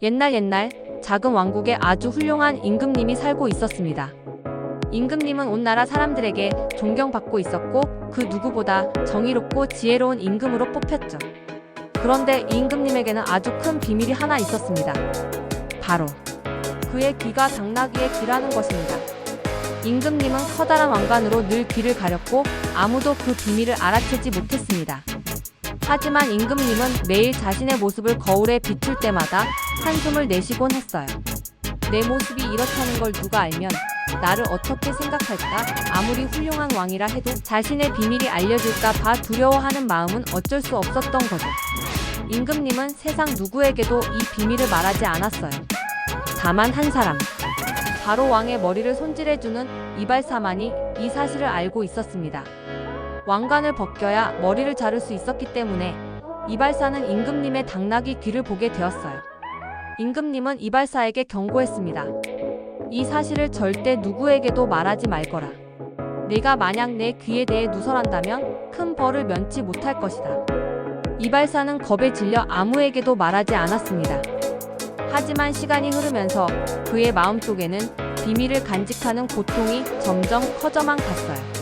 옛날 작은 왕국에 아주 훌륭한 임금님이 살고 있었습니다. 임금님은 온 나라 사람들에게 존경받고 있었고 그 누구보다 정의롭고 지혜로운 임금으로 뽑혔죠. 그런데 이 임금님에게는 아주 큰 비밀이 하나 있었습니다. 바로 그의 귀가 당나귀의 귀라는 것입니다. 임금님은 커다란 왕관으로 늘 귀를 가렸고 아무도 그 비밀을 알아채지 못했습니다. 하지만 임금님은 매일 자신의 모습을 거울에 비출 때마다 한숨을 내쉬곤 했어요. 내 모습이 이렇다는 걸 누가 알면 나를 어떻게 생각할까? 아무리 훌륭한 왕이라 해도 자신의 비밀이 알려질까 봐 두려워하는 마음은 어쩔 수 없었던 거죠. 임금님은 세상 누구에게도 이 비밀을 말하지 않았어요. 다만 한 사람, 바로 왕의 머리를 손질해주는 이발사만이 이 사실을 알고 있었습니다. 왕관을 벗겨야 머리를 자를 수 있었기 때문에 이발사는 임금님의 당나귀 귀를 보게 되었어요. 임금님은 이발사에게 경고했습니다. 이 사실을 절대 누구에게도 말하지 말거라. 내가 만약 내 귀에 대해 누설한다면 큰 벌을 면치 못할 것이다. 이발사는 겁에 질려 아무에게도 말하지 않았습니다. 하지만 시간이 흐르면서 그의 마음속에는 비밀을 간직하는 고통이 점점 커져만 갔어요.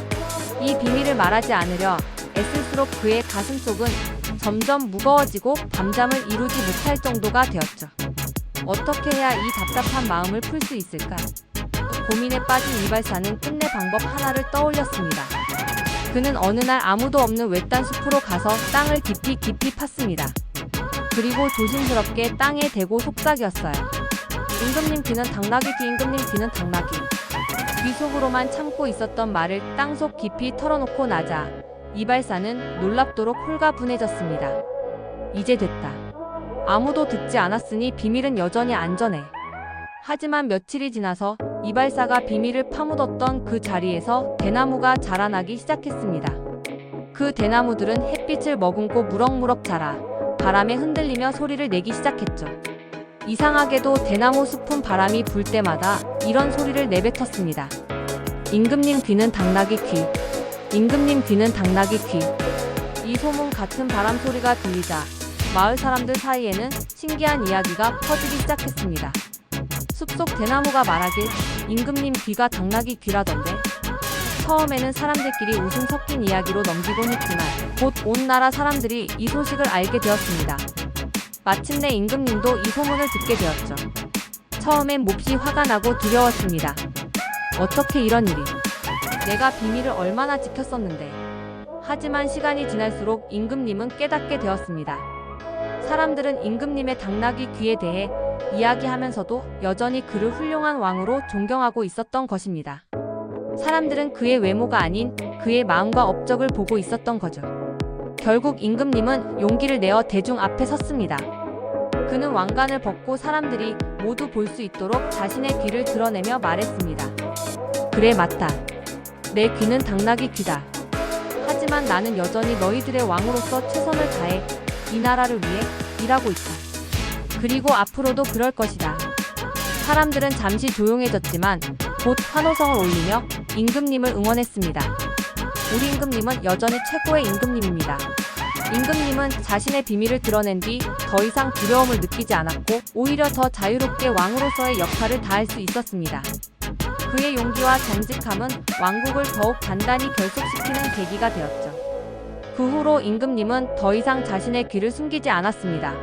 이 비밀을 말하지 않으려 애쓸수록 그의 가슴속은 점점 무거워지고 잠잠을 이루지 못할 정도가 되었죠. 어떻게 해야 이 답답한 마음을 풀 수 있을까? 고민에 빠진 이발사는 끝내 방법 하나를 떠올렸습니다. 그는 어느 날 아무도 없는 외딴 숲으로 가서 땅을 깊이 팠습니다. 그리고 조심스럽게 땅에 대고 속삭였어요. 임금님 귀는 당나귀 귀, 임금님 귀는 당나귀. 귀 속으로만 참고 있었던 말을 땅속 깊이 털어놓고 나자 이발사는 놀랍도록 홀가분해졌습니다. 이제 됐다. 아무도 듣지 않았으니 비밀은 여전히 안전해. 하지만 며칠이 지나서 이발사가 비밀을 파묻었던 그 자리에서 대나무가 자라나기 시작했습니다. 그 대나무들은 햇빛을 머금고 무럭무럭 자라 바람에 흔들리며 소리를 내기 시작했죠. 이상하게도 대나무 숲은 바람이 불 때마다 이런 소리를 내뱉었습니다. 임금님 귀는 당나귀 귀. 임금님 귀는 당나귀 귀. 이 소문 같은 바람 소리가 들리자 마을 사람들 사이에는 신기한 이야기가 퍼지기 시작했습니다. 숲속 대나무가 말하길 임금님 귀가 당나귀 귀라던데. 처음에는 사람들끼리 웃음 섞인 이야기로 넘기곤 했지만 곧 온 나라 사람들이 이 소식을 알게 되었습니다. 마침내 임금님도 이 소문을 듣게 되었죠. 처음엔 몹시 화가 나고 두려웠습니다. 어떻게 이런 일이? 내가 비밀을 얼마나 지켰었는데. 하지만 시간이 지날수록 임금님은 깨닫게 되었습니다. 사람들은 임금님의 당나귀 귀에 대해 이야기하면서도 여전히 그를 훌륭한 왕으로 존경하고 있었던 것입니다. 사람들은 그의 외모가 아닌 그의 마음과 업적을 보고 있었던 거죠. 결국 임금님은 용기를 내어 대중 앞에 섰습니다. 그는 왕관을 벗고 사람들이 모두 볼 수 있도록 자신의 귀를 드러내며 말했습니다. 그래, 맞다. 내 귀는 당나귀 귀다. 하지만 나는 여전히 너희들의 왕으로서 최선을 다해 이 나라를 위해 일하고 있다. 그리고 앞으로도 그럴 것이다. 사람들은 잠시 조용해졌지만 곧 환호성을 올리며 임금님을 응원했습니다. 우리 임금님은 여전히 최고의 임금님입니다. 임금님은 자신의 비밀을 드러낸 뒤 더 이상 두려움을 느끼지 않았고 오히려 더 자유롭게 왕으로서의 역할을 다할 수 있었습니다. 그의 용기와 정직함은 왕국을 더욱 단단히 결속시키는 계기가 되었죠. 그 후로 임금님은 더 이상 자신의 귀를 숨기지 않았습니다.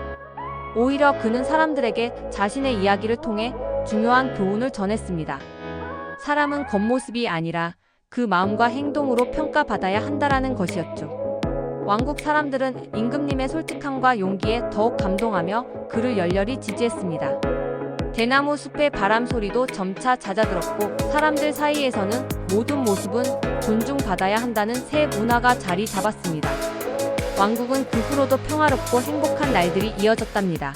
오히려 그는 사람들에게 자신의 이야기를 통해 중요한 교훈을 전했습니다. 사람은 겉모습이 아니라 그 마음과 행동으로 평가받아야 한다라는 것이었죠. 왕국 사람들은 임금님의 솔직함과 용기에 더욱 감동하며 그를 열렬히 지지했습니다. 대나무 숲의 바람 소리도 점차 잦아들었고 사람들 사이에서는 모든 모습은 존중받아야 한다는 새 문화가 자리 잡았습니다. 왕국은 그 후로도 평화롭고 행복한 날들이 이어졌답니다.